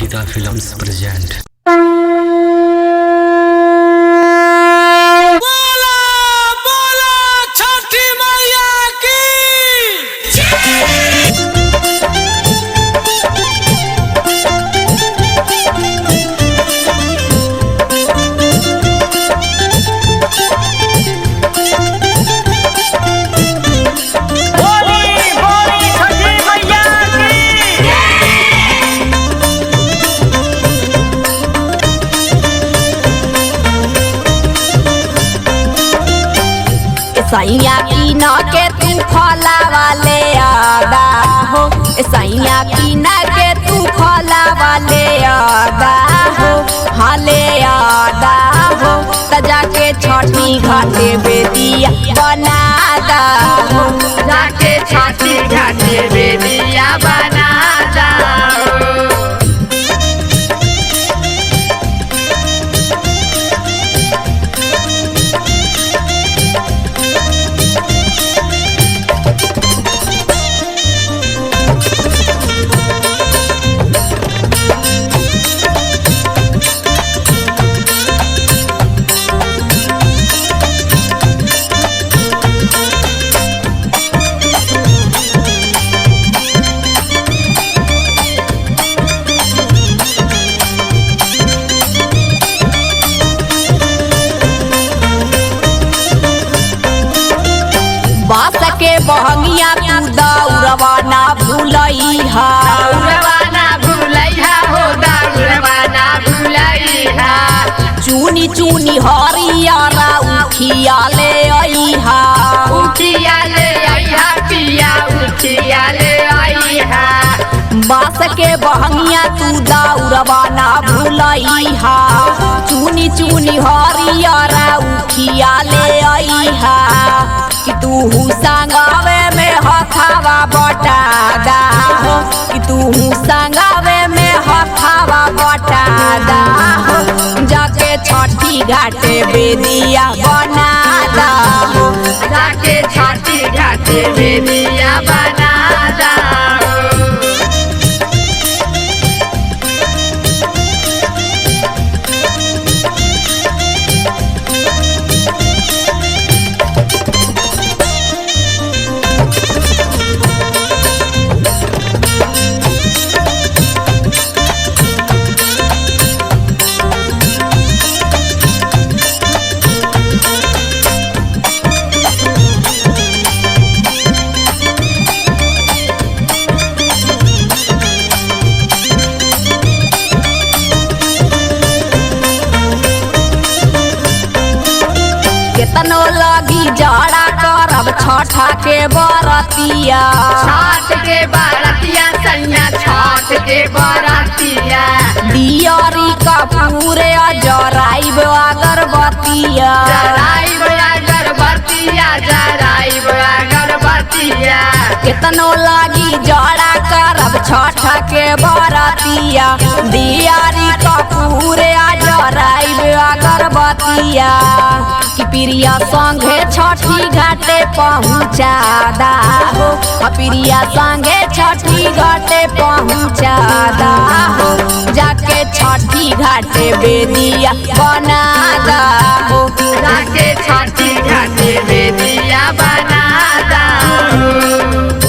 फिदा films present. सैया की न के तू फला वाले आदा हो, सैया की न के तू फला वाले आदा हो, हाले आदा हो तजा के छठी घाटे बेदिया बनादा हो, जाके छठी घाटे बेदिया बनादा हो। बास के बहंगिया तू दौड़वा ना भूलैहा, दौड़वा ना भूलैहा हो, दौड़वा ना भूलैहा। चुनी चुनी हरियारा उठिया ले आईहा, उठिया ले आईहा पिया, उठिया ले आईहा। बास के बहंगिया तू दौड़वा ना भूलैहा, चुनी चुनी हरियारा उठिया ले आईहा। कि तू संगावे में हथावा बटादा हो, कि तू संगावे में हथावा बटादा हो, जाके छठी घाटे बेदिया बनादा हो, जाके छठी घाटे बेदिया बनादा हो। केतनो लगी जड़ा करब छठा के बरतिया, छठ के बरतिया सैया, छठ के बरतिया। दियारी कपूरे जराइब अगरबत्तिया, जराइब अगरबत्तिया, जराइब अगरबत्तिया। केतनो लगी जड़ा करब छठा के बरतिया, दियारी कपूरे जराइब अगरबत्तिया। कि प्रिया संगे छठी घाटे पहुँचादा हो, प्रिया संगे छठी घाटे पहुँचादा हो, जाके छठी घाटे बेदिया बनादा हो, जाके छठी घाटे बेदिया बनादा हो।